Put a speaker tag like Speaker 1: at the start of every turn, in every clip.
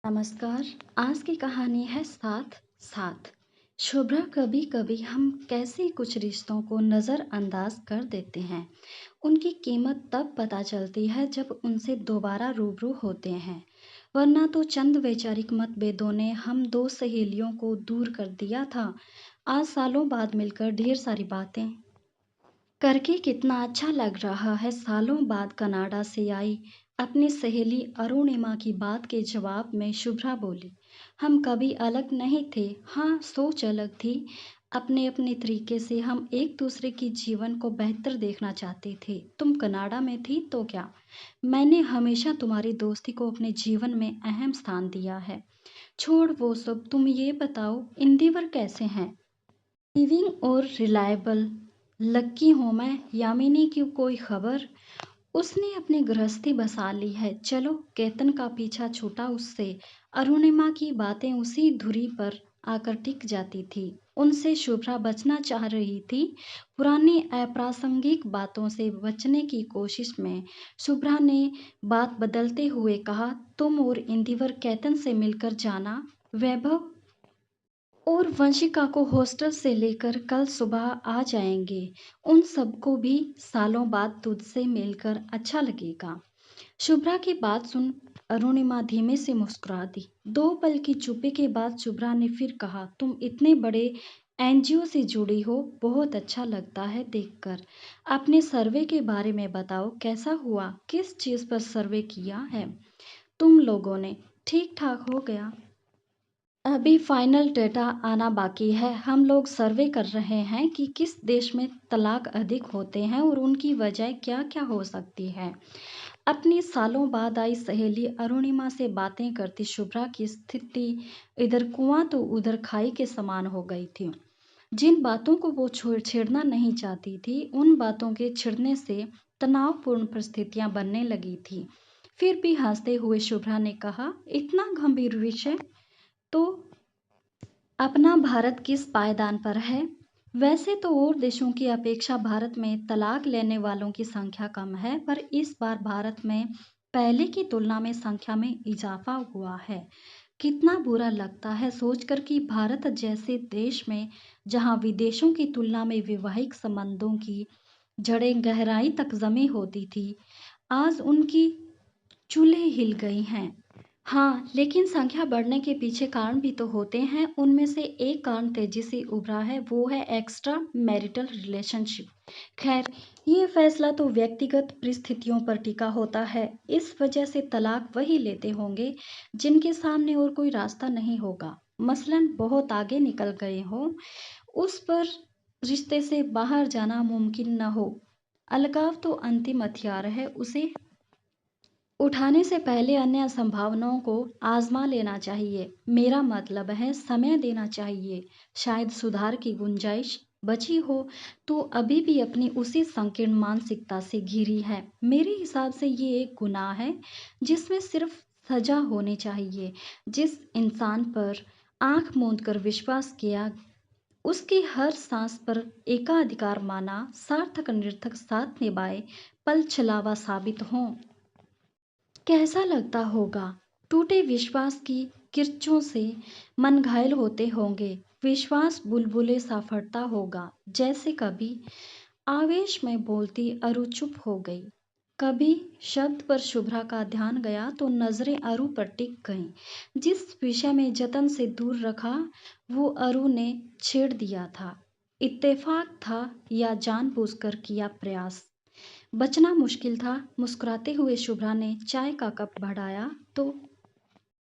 Speaker 1: नमस्कार। आज की कहानी है साथ साथ। शुभ्रा, कभी कभी हम कैसे कुछ रिश्तों को नज़रअंदाज कर देते हैं। उनकी कीमत तब पता चलती है जब उनसे दोबारा रूबरू होते हैं, वरना तो चंद वैचारिक मतभेदों ने हम दो सहेलियों को दूर कर दिया था। आज सालों बाद मिलकर ढेर सारी बातें करके कितना अच्छा लग रहा है। सालों बाद कनाडा से आई अपनी सहेली अरुणिमा की बात के जवाब में शुभ्रा बोली, हम कभी अलग नहीं थे। हाँ, सोच अलग थी। अपने अपने तरीके से हम एक दूसरे की जीवन को बेहतर देखना चाहते थे। तुम कनाडा में थी तो क्या, मैंने हमेशा तुम्हारी दोस्ती को अपने जीवन में अहम स्थान दिया है। छोड़ वो सब, तुम ये बताओ इंदिवर कैसे हैं। लिविंग और रिलायबल। लक्की हूँ मैं। यामिनी की कोई खबर। उसने अपनी गृहस्थी बसा ली है। चलो, केतन का पीछा छूटा उससे। अरुणिमा की बातें उसी धुरी पर आकर टिक जाती थी। उनसे शुभ्रा बचना चाह रही थी। पुरानी अप्रासंगिक बातों से बचने की कोशिश में शुभ्रा ने बात बदलते हुए कहा, तुम और इंदिवर केतन से मिलकर जाना। वैभव और वंशिका को हॉस्टल से लेकर कल सुबह आ जाएंगे। उन सबको भी सालों बाद तुझसे मिलकर अच्छा लगेगा। शुभ्रा की बात सुन अरुणिमा धीमे से मुस्कुरा दी। दो पल की चुप्पी के बाद शुभ्रा ने फिर कहा, तुम इतने बड़े एनजीओ से जुड़ी हो, बहुत अच्छा लगता है देखकर। अपने सर्वे के बारे में बताओ, कैसा हुआ, किस चीज़ पर सर्वे किया है तुम लोगों ने। ठीक ठाक हो गया। अभी फाइनल डेटा आना बाकी है। हम लोग सर्वे कर रहे हैं कि किस देश में तलाक अधिक होते हैं और उनकी वजह क्या क्या हो सकती है। अपनी सालों बाद आई सहेली अरुणिमा से बातें करती शुभ्रा की स्थिति इधर कुआं तो उधर खाई के समान हो गई थी। जिन बातों को वो छेड़ना नहीं चाहती थी, उन बातों के छिड़ने से तनावपूर्ण परिस्थितियां बनने लगी थी। फिर भी हंसते हुए शुभ्रा ने कहा, इतना गंभीर विषय तो अपना भारत किस पायदान पर है। वैसे तो और देशों की अपेक्षा भारत में तलाक लेने वालों की संख्या कम है, पर इस बार भारत में पहले की तुलना में संख्या में इजाफा हुआ है। कितना बुरा लगता है सोचकर कि भारत जैसे देश में, जहां विदेशों की तुलना में वैवाहिक संबंधों की जड़ें गहराई तक जमी होती थी, आज उनकी चूल्हे हिल गई हैं। हाँ, लेकिन संख्या बढ़ने के पीछे कारण भी तो होते हैं। उनमें से एक कारण तेजी से उभरा है, वो है एक्स्ट्रा मैरिटल रिलेशनशिप। खैर, ये फैसला तो व्यक्तिगत परिस्थितियों पर टिका होता है। इस वजह से तलाक वही लेते होंगे जिनके सामने और कोई रास्ता नहीं होगा, मसलन बहुत आगे निकल गए हो, उस पर रिश्ते से बाहर जाना मुमकिन न हो। अलगाव तो अंतिम हथियार है, उसे उठाने से पहले अन्य संभावनाओं को आजमा लेना चाहिए। मेरा मतलब है समय देना चाहिए। शायद सुधार की गुंजाइश बची हो तो अभी भी अपनी उसी संकीर्ण मानसिकता से घिरी है। मेरे हिसाब से ये एक गुनाह है जिसमें सिर्फ सजा होनी चाहिए। जिस इंसान पर आंख मूंद कर विश्वास किया, उसकी हर सांस पर एकाधिकार माना, सार्थक निरर्थक साथ निभाए, पल छलावा साबित हों। कैसा लगता होगा। टूटे विश्वास की किरचों से मन घायल होते होंगे। विश्वास बुलबुले सा फटता होगा। जैसे कभी आवेश में बोलती अरु चुप हो गई। कभी शब्द पर शुभ्रा का ध्यान गया तो नजरें अरु पर टिक गईं। जिस विषय में जतन से दूर रखा, वो अरु ने छेड़ दिया था। इत्तेफाक था या जानबूझकर किया प्रयास, बचना मुश्किल था। मुस्कुराते हुए शुभ्रा ने चाय का कप बढ़ाया तो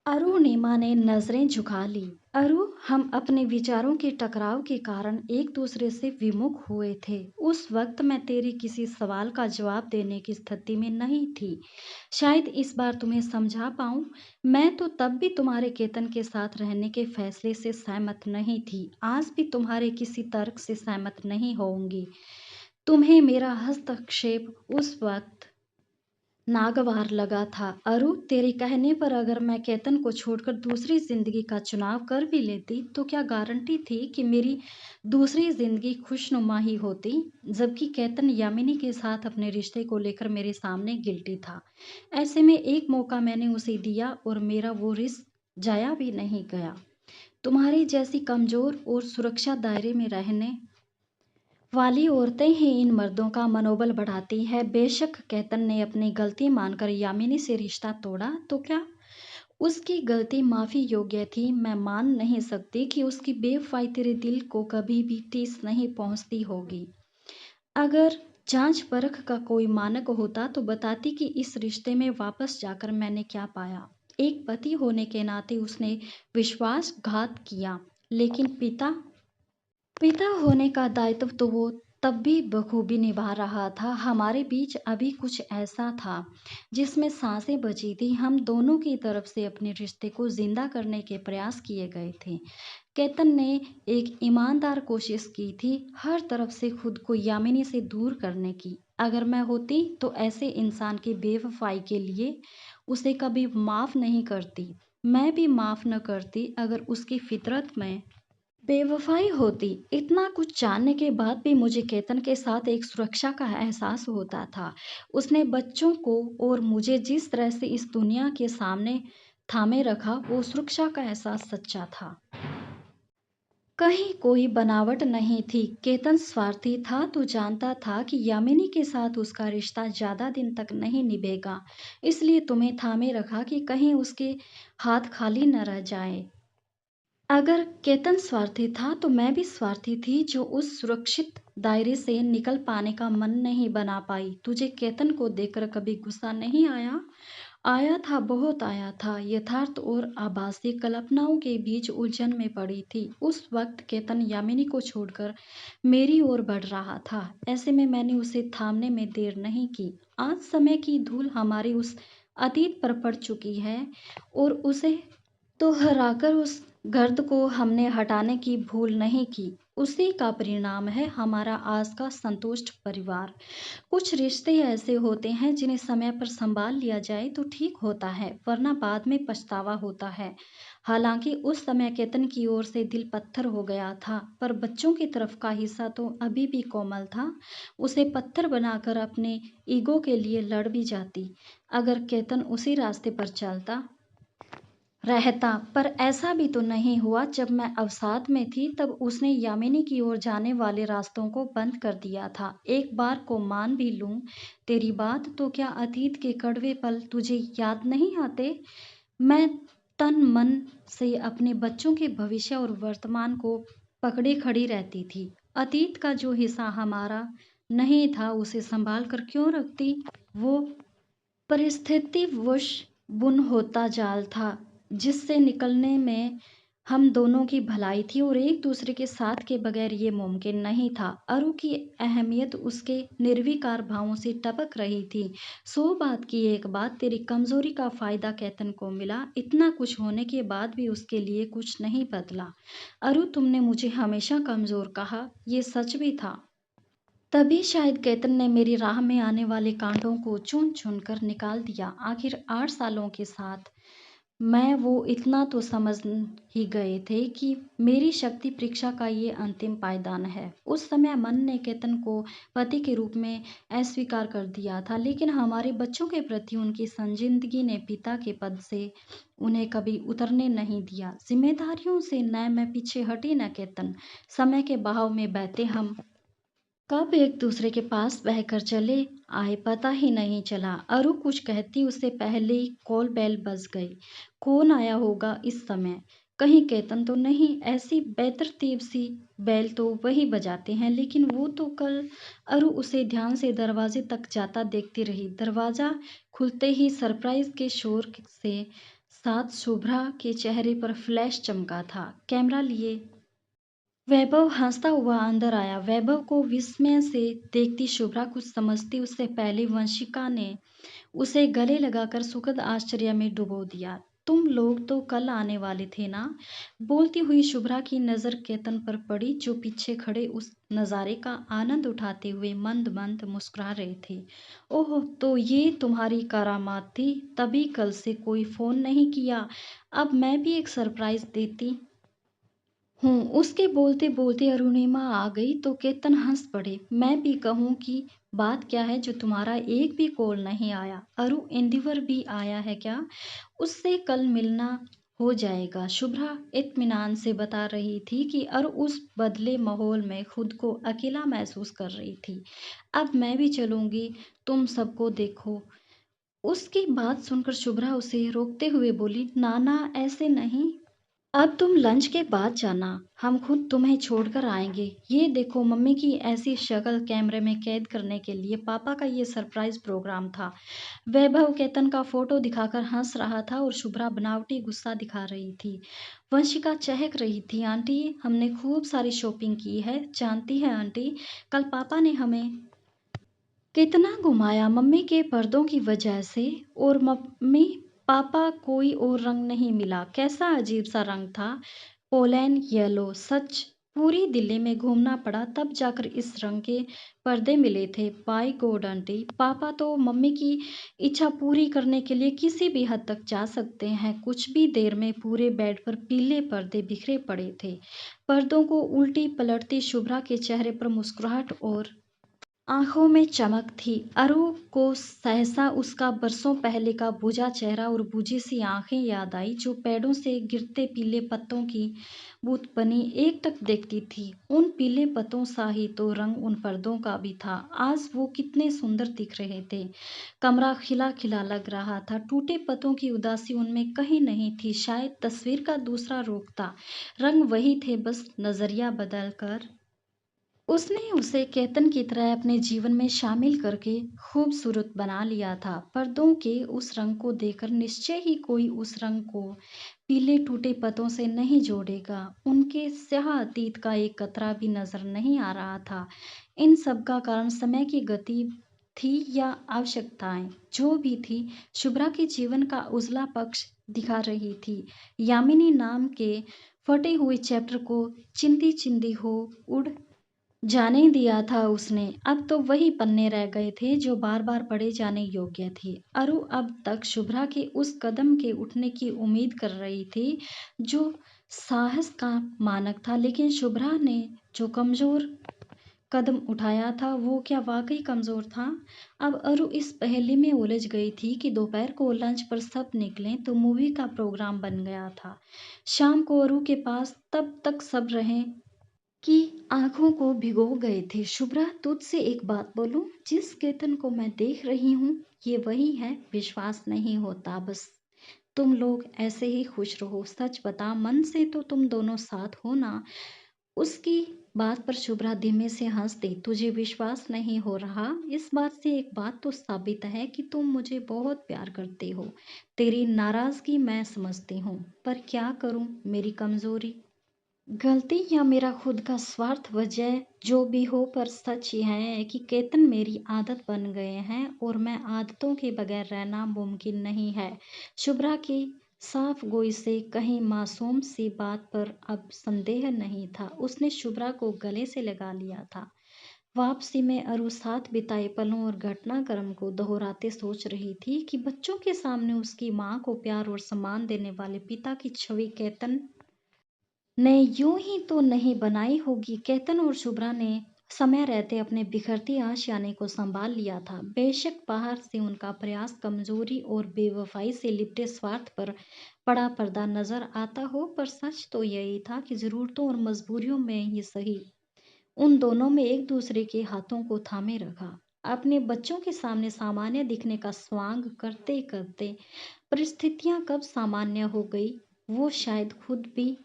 Speaker 1: अरुणिमा ने नजरें झुका ली। अरु, हम अपने विचारों के टकराव के कारण एक दूसरे से विमुख हुए थे। उस वक्त मैं तेरी किसी सवाल का जवाब देने की स्थिति में नहीं थी। शायद इस बार तुम्हें समझा पाऊं। मैं तो तब भी तुम्हारे केतन के साथ रहने के फैसले से सहमत नहीं थी, आज भी तुम्हारे किसी तर्क से सहमत नहीं होऊंगी। तुम्हें मेरा हस्तक्षेप उस वक्त नागवार लगा था। अरु, तेरे कहने पर अगर मैं केतन को छोड़कर दूसरी जिंदगी का चुनाव कर भी लेती तो क्या गारंटी थी कि मेरी दूसरी जिंदगी खुशनुमा ही होती। जबकि केतन यामिनी के साथ अपने रिश्ते को लेकर मेरे सामने गिल्टी था। ऐसे में एक मौका मैंने उसे दिया और मेरा वो रिस्क जाया भी नहीं गया। तुम्हारी जैसी कमजोर और सुरक्षा दायरे में रहने वाली औरतें ही इन मर्दों का मनोबल बढ़ाती है। बेशक केतन ने अपनी गलती मानकर यामिनी से रिश्ता तोड़ा, तो क्या उसकी गलती माफी योग्य थी? मैं मान नहीं सकती कि उसकी बेवफाई तेरे दिल को कभी भी ठेस नहीं पहुंचती होगी। अगर जांच परख का कोई मानक होता तो बताती कि इस रिश्ते में वापस जाकर मैंने क्या पाया। एक पति होने के नाते उसने विश्वासघात किया, लेकिन पिता पिता होने का दायित्व तो वो तब भी बखूबी निभा रहा था। हमारे बीच अभी कुछ ऐसा था जिसमें सांसें बची थी। हम दोनों की तरफ से अपने रिश्ते को जिंदा करने के प्रयास किए गए थे। केतन ने एक ईमानदार कोशिश की थी, हर तरफ से खुद को यामिनी से दूर करने की। अगर मैं होती तो ऐसे इंसान की बेवफाई के लिए उसे कभी माफ नहीं करती। मैं भी माफ न करती अगर उसकी फितरत में बेवफाई होती। इतना कुछ जानने के बाद भी मुझे केतन के साथ एक सुरक्षा का एहसास होता था। उसने बच्चों को और मुझे जिस तरह से इस दुनिया के सामने थामे रखा, वो सुरक्षा का एहसास सच्चा था। कहीं कोई बनावट नहीं थी। केतन स्वार्थी था तो जानता था कि यामिनी के साथ उसका रिश्ता ज्यादा दिन तक नहीं निभेगा, इसलिए तुम्हें थामे रखा कि कहीं उसके हाथ खाली न रह जाए। अगर केतन स्वार्थी था तो मैं भी स्वार्थी थी, जो उस सुरक्षित दायरे से निकल पाने का मन नहीं बना पाई। तुझे केतन को देखकर कभी गुस्सा नहीं आया? आया था, बहुत आया था। यथार्थ और आभासी कल्पनाओं के बीच उलझन में पड़ी थी। उस वक्त केतन यामिनी को छोड़कर मेरी ओर बढ़ रहा था। ऐसे में मैंने उसे थामने में देर नहीं की। आज समय की धूल हमारी उस अतीत पर पड़ चुकी है और उसे तो हराकर उस गर्द को हमने हटाने की भूल नहीं की। उसी का परिणाम है हमारा आज का संतुष्ट परिवार। कुछ रिश्ते ऐसे होते हैं जिन्हें समय पर संभाल लिया जाए तो ठीक होता है, वरना बाद में पछतावा होता है। हालांकि उस समय केतन की ओर से दिल पत्थर हो गया था, पर बच्चों की तरफ का हिस्सा तो अभी भी कोमल था। उसे पत्थर बनाकर अपने ईगो के लिए लड़ भी जाती अगर केतन उसी रास्ते पर चलता रहता। पर ऐसा भी तो नहीं हुआ। जब मैं अवसाद में थी तब उसने यामिनी की ओर जाने वाले रास्तों को बंद कर दिया था। एक बार को मान भी लूं तेरी बात, तो क्या अतीत के कड़वे पल तुझे याद नहीं आते? मैं तन मन से अपने बच्चों के भविष्य और वर्तमान को पकड़े खड़ी रहती थी। अतीत का जो हिस्सा हमारा नहीं था उसे संभाल कर क्यों रखती? वो परिस्थितिवश बुन होता जाल था जिससे निकलने में हम दोनों की भलाई थी, और एक दूसरे के साथ के बगैर ये मुमकिन नहीं था। अरु की अहमियत उसके निर्विकार भावों से टपक रही थी। सो बात की एक बात, तेरी कमजोरी का फायदा केतन को मिला। इतना कुछ होने के बाद भी उसके लिए कुछ नहीं बदला। अरु, तुमने मुझे हमेशा कमजोर कहा, ये सच भी था। तभी शायद केतन ने मेरी राह में आने वाले कांटों को चुन चुन कर निकाल दिया। आखिर 8 सालों के साथ मैं वो इतना तो समझ ही गए थे कि मेरी शक्ति परीक्षा का ये अंतिम पायदान है। उस समय मन ने केतन को पति के रूप में अस्वीकार कर दिया था, लेकिन हमारे बच्चों के प्रति उनकी संजीदगी ने पिता के पद से उन्हें कभी उतरने नहीं दिया। जिम्मेदारियों से न मैं पीछे हटी न केतन। समय के बहाव में बहते हम कब एक दूसरे के पास बहकर चले आए पता ही नहीं चला। अरु कुछ कहती उससे पहले ही कॉल बेल बज गई। कौन आया होगा इस समय? कहीं केतन तो नहीं? ऐसी बेतरतीब सी बेल तो वही बजाते हैं, लेकिन वो तो कल। अरु उसे ध्यान से दरवाजे तक जाता देखती रही। दरवाजा खुलते ही सरप्राइज के शोर से साथ शुभ्रा के चेहरे पर फ्लैश चमका था। कैमरा लिए वैभव हंसता हुआ अंदर आया। वैभव को विस्मय से देखती शुभ्रा कुछ समझती उससे पहले वंशिका ने उसे गले लगाकर सुखद आश्चर्य में डुबो दिया। तुम लोग तो कल आने वाले थे ना? बोलती हुई शुभ्रा की नजर केतन पर पड़ी, जो पीछे खड़े उस नजारे का आनंद उठाते हुए मंद मंद मुस्कुरा रहे थे। ओह, तो ये तुम्हारी करामात थी, तभी कल से कोई फोन नहीं किया। अब मैं भी एक सरप्राइज देती हूँ। उसके बोलते बोलते अरुणिमा आ गई तो केतन हंस पड़े। मैं भी कहूँ कि बात क्या है जो तुम्हारा एक भी कॉल नहीं आया? अरु, इंदिवर भी आया है क्या? उससे कल मिलना हो जाएगा, शुभ्रा इत्मीनान से बता रही थी कि अरु उस बदले माहौल में खुद को अकेला महसूस कर रही थी। अब मैं भी चलूंगी, तुम सबको देखो। उसकी बात सुनकर शुभ्रा उसे रोकते हुए बोली, नाना ऐसे नहीं। अब तुम लंच के बाद जाना, हम खुद तुम्हें छोड़कर आएंगे। ये देखो, मम्मी की ऐसी शक्ल कैमरे में कैद करने के लिए पापा का ये सरप्राइज प्रोग्राम था। वैभव केतन का फोटो दिखाकर हंस रहा था और शुभ्रा बनावटी गुस्सा दिखा रही थी। वंशिका चहक रही थी, आंटी हमने खूब सारी शॉपिंग की है, जानती है आंटी, कल पापा ने हमें कितना घुमाया मम्मी के पर्दों की वजह से। और मम्मी पापा कोई और रंग नहीं मिला, कैसा अजीब सा रंग था, पोलैन येलो। सच पूरी दिल्ली में घूमना पड़ा तब जाकर इस रंग के पर्दे मिले थे। बाय गॉड आंटी, पापा तो मम्मी की इच्छा पूरी करने के लिए किसी भी हद तक जा सकते हैं। कुछ भी देर में पूरे बेड पर पीले पर्दे बिखरे पड़े थे। पर्दों को उल्टी पलटती शुभ्रा के चेहरे पर मुस्कुराहट और आंखों में चमक थी। अरु को सहसा उसका बरसों पहले का बुझा चेहरा और बुझी सी आंखें याद आई, जो पेड़ों से गिरते पीले पत्तों की बूंद बनी एकटक देखती थी। उन पीले पत्तों सा ही तो रंग उन पर्दों का भी था। आज वो कितने सुंदर दिख रहे थे। कमरा खिला खिला लग रहा था। टूटे पत्तों की उदासी उनमें कहीं नहीं थी, शायद तस्वीर का दूसरा रूप था। रंग वही थे, बस नजरिया बदल कर उसने उसे केतन की तरह अपने जीवन में शामिल करके खूबसूरत बना लिया था। पर्दों के उस रंग को देखकर निश्चय ही कोई उस रंग को पीले टूटे पत्तों से नहीं जोड़ेगा। उनके स्याह अतीत का एक कतरा भी नजर नहीं आ रहा था। इन सब का कारण समय की गति थी या आवश्यकताएं, जो भी थी, शुभ्रा के जीवन का उजला पक्ष दिखा रही थी। यामिनी नाम के फटे हुए चैप्टर को चिंदी चिंदी हो उड़ जाने दिया था उसने। अब तो वही पन्ने रह गए थे जो बार बार पढ़े जाने योग्य थे। अरु अब तक शुभ्रा के उस कदम के उठने की उम्मीद कर रही थी जो साहस का मानक था, लेकिन शुभ्रा ने जो कमजोर कदम उठाया था वो क्या वाकई कमजोर था। अब अरु इस पहेली में उलझ गई थी कि दोपहर को लंच पर सब निकले तो मूवी का प्रोग्राम बन गया था। शाम को अरु के पास तब तक सब रहे की आंखों को भिगो गए थे। शुभ्रा तुझसे एक बात बोलूं, जिस केतन को मैं देख रही हूँ ये वही है। विश्वास नहीं होता, बस तुम लोग ऐसे ही खुश रहो। सच बता, मन से तो तुम दोनों साथ हो ना। उसकी बात पर शुभ्रा धीमे से हंस दी। तुझे विश्वास नहीं हो रहा, इस बात से एक बात तो साबित है कि तुम मुझे बहुत प्यार करते हो। तेरी नाराजगी मैं समझती हूँ, पर क्या करूँ, मेरी कमजोरी, गलती या मेरा खुद का स्वार्थ, वजह जो भी हो, पर सच यह है कि केतन मेरी आदत बन गए हैं और मैं आदतों के बगैर रहना मुमकिन नहीं है। शुभ्रा की साफ गोई से कहीं मासूम सी बात पर अब संदेह नहीं था। उसने शुभ्रा को गले से लगा लिया था। वापसी में अरु साथ बिताए पलों और घटनाक्रम को दोहराते सोच रही थी कि बच्चों के सामने उसकी माँ को प्यार और सम्मान देने वाले पिता की छवि केतन ने यूं ही तो नहीं बनाई होगी। केतन और शुभ्रा ने समय रहते अपने बिखरती आशियाने को संभाल लिया था। बेशक बाहर से उनका प्रयास कमजोरी और बेवफाई से लिपटे स्वार्थ पर पड़ा पर्दा नजर आता हो, पर सच तो यही था कि जरूरतों और मजबूरियों में ही सही, उन दोनों में एक दूसरे के हाथों को थामे रखा। अपने बच्चों के सामने सामान्य दिखने का स्वांग करते करते परिस्थितियां कब सामान्य हो गई वो शायद खुद भी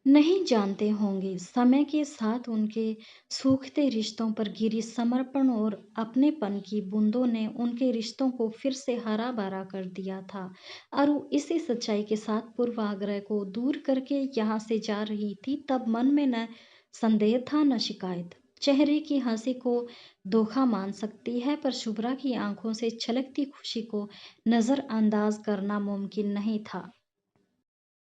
Speaker 1: नहीं जानते होंगे। समय के साथ उनके सूखते रिश्तों पर गिरी समर्पण और अपनेपन की बूंदों ने उनके रिश्तों को फिर से हरा भरा कर दिया था। और वो इसी सच्चाई के साथ पूर्वाग्रह को दूर करके यहाँ से जा रही थी, तब मन में न संदेह था न शिकायत। चेहरे की हंसी को धोखा मान सकती है, पर शुभ्रा की आंखों से छलकती खुशी को नजरअंदाज करना मुमकिन नहीं था।